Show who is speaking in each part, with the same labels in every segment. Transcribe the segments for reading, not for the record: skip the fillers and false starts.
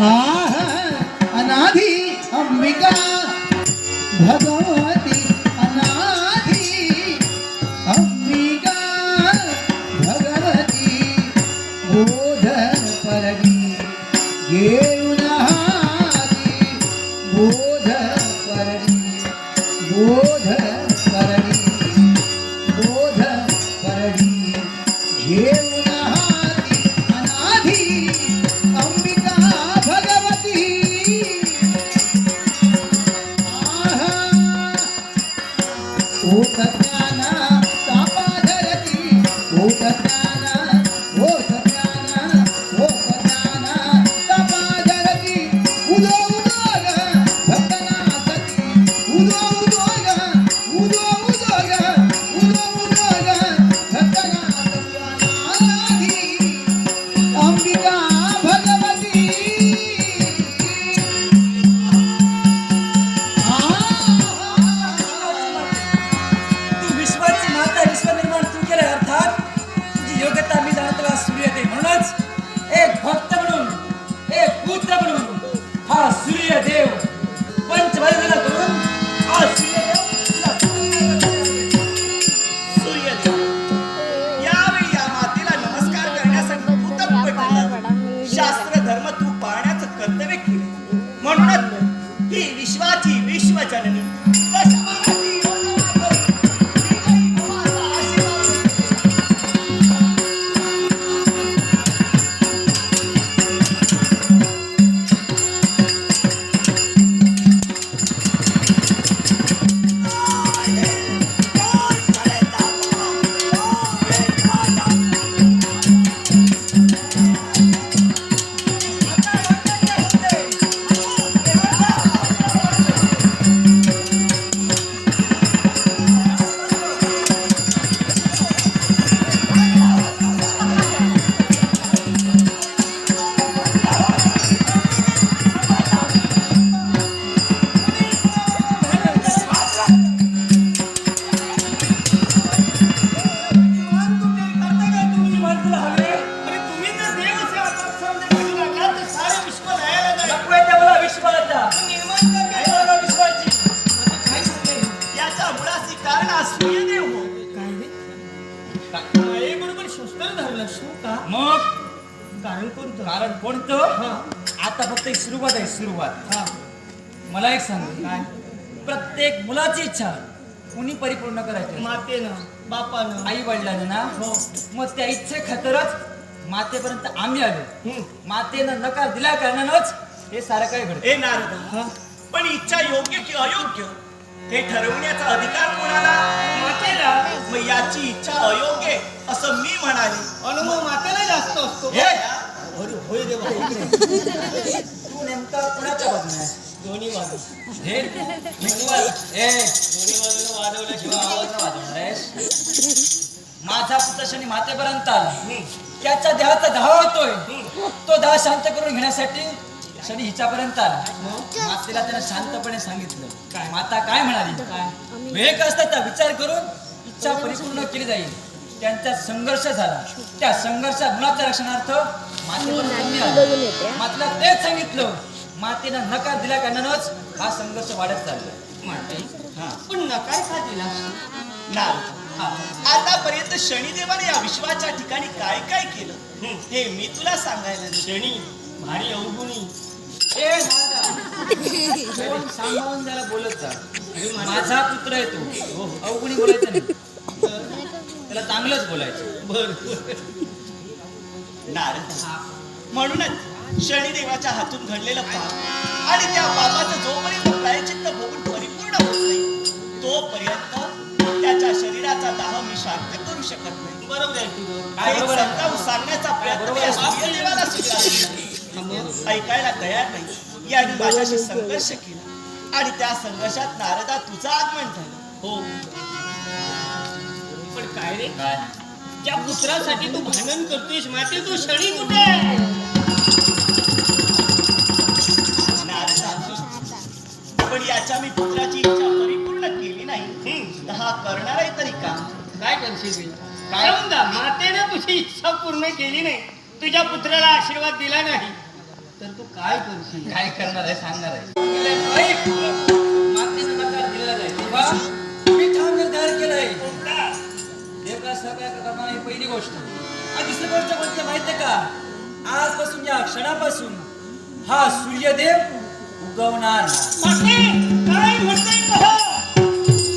Speaker 1: आह अनाधी अंबिका भगवती अनाधी अंबिका भगवती बोध परगी घेऊन हाती बोध परगी बोध परगी बोध परगी घेऊन हाती अनाधी अंबिका भगवती ओत ज्ञाना तापा धरती ओत ज्ञाना ओत ज्ञाना ओत ज्ञाना तापा धरती उदो उदोग भक्तनाथती उदो उदोग उदो उदोग उदो उदोग भक्तनाथती अंबिका भगवती
Speaker 2: तू विश्वाची माता विश्व निर्माण तू केलं अर्थात तुझी योग्यता मी जाणतो सूर्यदेव म्हणूनच एक भक्त म्हणून एक पुत्र म्हणून हा सूर्यदेव पंचवल्ला करून हा सूर्यदेव
Speaker 3: सूर्यदेव यावेळी या मातेला नमस्कार करण्यासाठी तू तत्पर ठरला. शास्त्र धर्म तू पाळण्याचं कर्तव्य केलं म्हणूनच ही विश्वाची विश्वजननी दशमानाची योजना करून विजयी भवाचा आशीर्वाद याचा मुळाशी कारण हा सूर्यदेव हो.
Speaker 4: बरोबर शस्त्र धरलं का
Speaker 2: मग
Speaker 4: कारण कोणतं
Speaker 2: कारण कोणतं आता फक्त एक सुरुवात आहे सुरुवात मला एक सांग
Speaker 4: काय
Speaker 2: प्रत्येक मुलाची इच्छा कुणी परिपूर्ण करायची
Speaker 4: मातेनं बापानं
Speaker 2: आई वडिलांना ना
Speaker 4: हो
Speaker 2: मग त्या इच्छे खातरच मातेपर्यंत आम्ही आलो
Speaker 4: हम्म.
Speaker 2: मातेनं नकार दिल्या कारणानंच हे सारं काही घडतं
Speaker 3: ए नारद पण इच्छा योग्य की अयोग्य हे ठरवण्याचा अधिकार कोणाला?
Speaker 4: मातेला
Speaker 3: मग याची इच्छा अयोग्य आहे असं मी म्हणाले.
Speaker 4: अनुभव मातेला जास्त असतो
Speaker 2: हे
Speaker 4: अरे होय देवा
Speaker 2: तू नेमका कुणाच्या बाजूने आहेस?
Speaker 4: दोन्ही बाजू
Speaker 2: हे
Speaker 4: दोन्ही बाजूला वाजवल्याशिवाय आवाज नाही वाजवणार.
Speaker 2: आहेस? माझा पुत्र शनी मातेपर्यंत आला त्याच्या देहाचा धावा होतोय तो दाह शांत करून घेण्यासाठी शनी हिच्यापर्यंत आला मातेला त्यानं शांतपणे सांगितलं
Speaker 4: काय?
Speaker 2: माता काय म्हणाली
Speaker 4: काय
Speaker 2: विवेक असताचा विचार करून इच्छा परिपूर्ण केली जाईल. त्यांचा संघर्ष झाला त्या संघर्षात मुलाच्या रक्षणार्थ मातेपर्यंत मी आलो. मातेला तेच सांगितलं मातेनं नकार दिल्या कारणानंच हा संघर्ष वाढत चालला.
Speaker 4: माते पण नकार का दिला
Speaker 3: नारद आतापर्यंत शनिदेवाने या विश्वाच्या ठिकाणी काय काय केलं हे मी तुला सांगायला नाही.
Speaker 4: शनी भारी अवगुणी
Speaker 2: ए दादा, कोण सांभाळून त्याला बोलत जा. माझा पुत्र आहे तो अवगुणी बोलायचं नाही त्याला चांगलंच बोलायचं.
Speaker 4: बर
Speaker 3: नारद म्हणूनच शनिदेवाच्या हातून घडलेलं पाप आणि त्या पापाचं जोपर्यंत प्रायचित्त भोगून परिपूर्ण होत नाही तोपर्यंत त्याच्या शरीराचा दाह मी शांत करू शकत नाही.
Speaker 4: बरोबर आहे तुझं
Speaker 2: काय बरोबर आहे?
Speaker 3: समजावून सांगण्याचा प्रयत्न
Speaker 2: बरोबर
Speaker 3: या
Speaker 2: आहे.
Speaker 3: सूर्यदेवाला सुद्धा ऐकायला तयार नाही. याने माझ्याशी संघर्ष केला आणि त्या संघर्षात नारदा तुझं आगमन झालं.
Speaker 4: हो पण काय रे
Speaker 2: काय
Speaker 4: ज्या पुत्रासाठी तू भांडण करतोयस माते तो शनी कुठे आहे?
Speaker 3: नारदा पण याच्या मी पुत्राची इच्छा परिपूर्ण केली नाही तर हा करणार आहे तरी का?
Speaker 4: काय करशील समजा मातेने तुझी इच्छा पूर्ण केली नाही तुझ्या पुत्राला आशीर्वाद दिला नाही
Speaker 1: तर तू काय करशील?
Speaker 4: काय करणार आहे सांगणार आहे. ऐक, मातेचा नकार दिलेला आहे तेव्हा मी ठाम निर्धार केलाय. देवला सहकार्य करताना ही पहिली गोष्ट. आणि दुसरी गोष्ट कोणती माहितीये का? आजपासून या क्षणापासून हा सूर्यदेव उगवणार नाही.
Speaker 3: काय म्हणताय पहा?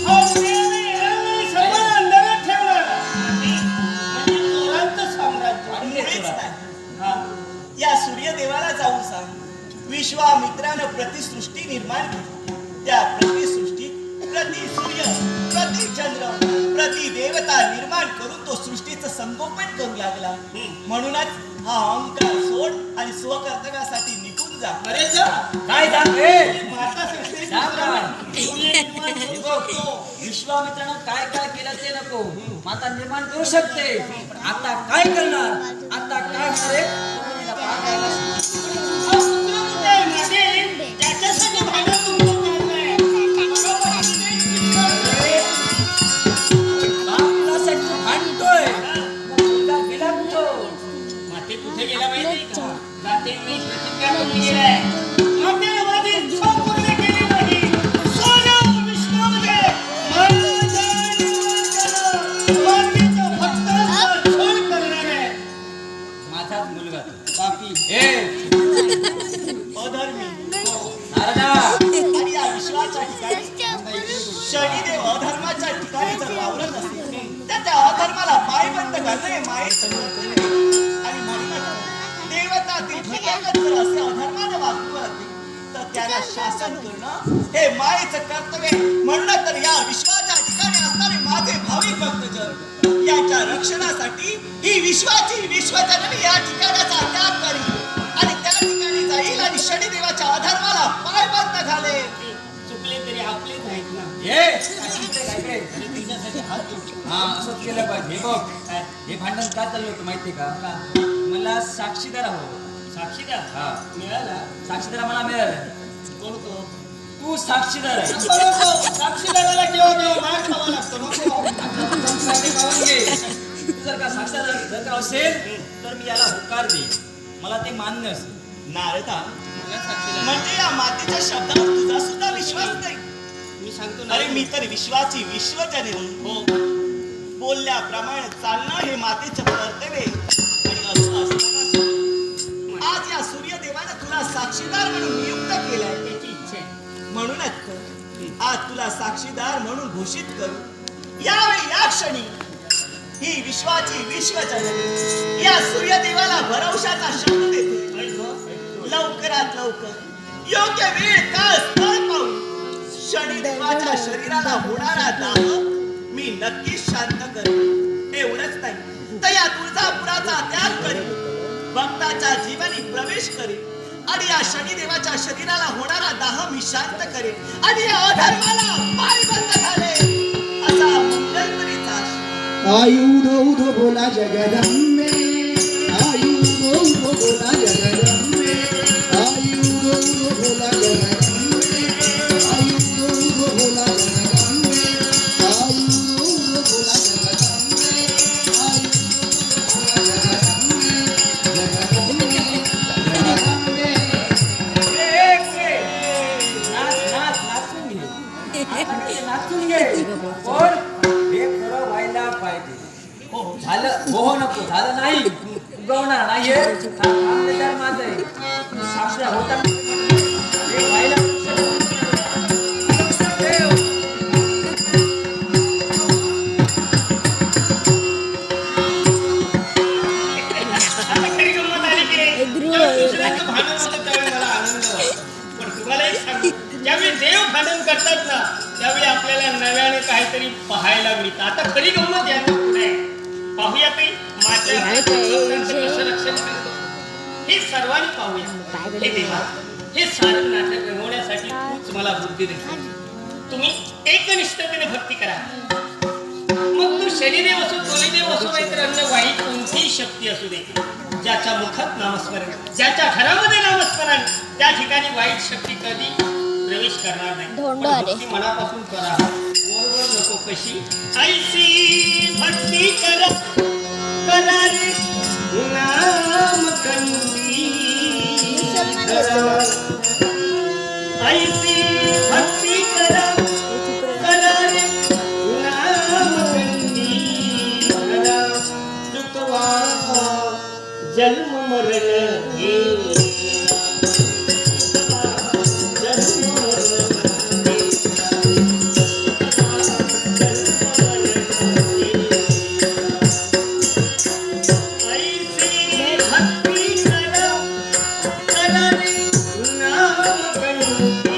Speaker 3: हा सूर्याने एरवी सर्व अंधारात ठेवणार. म्हणजे चोरांचं साम्राज्य.
Speaker 4: आणि हे चोरा.
Speaker 3: हा. या सूर्यदेवाला जाऊन सांग, विश्वामित्रानं प्रतिसृष्टी निर्माण केली. त्या प्रतिसृष्टीत प्रति सूर्य, प्रति चंद्र, प्रति देवता निर्माण करून तो सृष्टीचं संगोपन करू लागला. म्हणूनच हा अहंकार सोड आणि स्वकर्तव्यासाठी निघून जा.
Speaker 4: अरे जा. काय सांग रे?
Speaker 3: माता सृष्टी
Speaker 4: सांग काय?
Speaker 3: सूर्य निर्माण करू शकतो.
Speaker 4: विश्वामित्रानं काय काय केलं ते नको. माता निर्माण करू शकते पण आता काय करणार? आता काय होणार आहे? तो तिला पाहायला सांग.
Speaker 3: हा सूर्य कुठे आहे माझे? ज्याच्यासाठी भांडण तुमचं चाललंय.
Speaker 4: बापलासाठी तू भांडतोय. मुलगा गेला कुठं?
Speaker 3: माते कुठे गेला माहिती का? जाते मी प्रतिज्ञा करून गेलाय. मातेने माझी इच्छा पूर्ण केली नाही. सोनं विश्वामध्ये माझ्या मार्गीचा भक्तांचा छळ करणार आहे.
Speaker 4: माझाच मुलगा तो.
Speaker 3: पापी, अधर्मी
Speaker 4: नारदा,
Speaker 3: आणि या विश्वाच्या ठिकाणी शनिदेव अधर्माच्या ठिकाणी जर वावरत असेल तर त्या अधर्माला पायबंद घालणं हे मायेचं कर्तव्य आहे. आणि म्हणूनच देवतातील भगवंत जर असे अधर्माने वागू लागले तर त्याला शासन करणं हे मायेचं कर्तव्य आहे. म्हणून तर या विश्वाच्या ठिकाणी असणारे माझे भाविक भक्तजन याच्या रक्षणासाठी ही विश्वाची विश्वजननी या ठिकाणाचा त्याग करी आणि त्या ठिकाणी जाईल आणि शनिदेवाच्या अधर्माला पायबंद घालेल. चुकले तरी आपलेच आहेत ना.
Speaker 4: हा असंच केलं पाहिजे. हे बघ, हे भांडण का चाललं होतं माहितीये का? मला साक्षीदार हवं.
Speaker 3: साक्षीदार
Speaker 4: हा,
Speaker 3: मिळाला.
Speaker 4: साक्षीदार मला मिळाला.
Speaker 3: कोण तो?
Speaker 4: तू साक्षीदार आहे.
Speaker 3: साक्षीदाराला केव्हा केव्हा मार खावा लागतो नको.
Speaker 4: तू जर का साक्षीदार जर का असेल तर मी याला होकार देईन. मला ते मान्य असेल.
Speaker 3: नारदा, म्हणजे या मातेच्या शब्दावर तुझा सुद्धा विश्वास नाही.
Speaker 1: मी सांगतो
Speaker 3: अरे मी तर विश्वाची विश्वजने हो बोलल्याप्रमाणे चालणं हे मातेचं कर्तव्य आहे. आणि असं असताना सुद्धा आज या सूर्यदेवानं तुला साक्षीदार म्हणून नियुक्त केलंय. त्याची इच्छा आहे. म्हणूनच तर आज तुला साक्षीदार म्हणून घोषित करू. यावेळी या क्षणी ही विश्वाची विश्वजननी या सूर्यदेवाला भरवशाचा शब्द देते. लवकरात लवकर योग्य वेळ काळ स्थळ पाहून शनिदेवाच्या शरीराला होणारा दाह मी नक्कीच शांत करेन. एवढंच नाही तर या तुळजापुराचा त्याग करेन, भक्ताच्या जीवनी प्रवेश करेन आणि या शनिदेवाच्या शरीराला होणारा दाह मी शांत करेन आणि या अधर्माला पायबंद घालेन असा मंगलमणीचा आशा.
Speaker 1: आयुधो उधो बोला जगदंबे, आयुधो उधो बोला जगदंबे, आयुधो उधो बोला जगदंबे, आयुधो उधो बोला जगदंबे, आयुधो उधो बोला जगदंबे, आयुधो उधो बोला जगदंबे, जगदंबे, जगदंबे.
Speaker 4: नाचून घे. नाचून घे. पण हे खरं व्हायला पाहिजे. झालं हो नको झालं नाही उगवणार नाहीये. माझं आहे साक्षीदार होता हे व्हायला
Speaker 3: ज्यावेळी देव भांडण करतात ना त्यावेळी आपल्याला नव्याने काहीतरी पाहायला मिळतं. आता खरी गंमत यात पुढे पाहूया काही माझ्या कसं रक्षण करतो हे सर्वांनी पाहूया. हे देवा, हे सारं नाटक रंगवण्यासाठी तूच मला बुद्धी दे. तुम्ही एकनिष्ठतेने भक्ती करा. मग तू शनिदेव असो, तोलीदेव असो, नाहीतर अन्य वाईट कोणतीही शक्ती असू दे, ज्याच्या मुखात नामस्मरण, ज्याच्या घरामध्ये नामस्मरण, त्या ठिकाणी वाईट शक्ती कधी प्रवेश करणार नाही. भक्ती मनापासून करा, वरवर नको. कशी ऐशी भक्ती करा करा रे नाम कंदी. करा ऐसी भक्ती करा करा रे नामबंदी करा चुकवा जन्म मरण हे जन्म मरण हे ऐसी भक्ती करा करा रे नामबंदी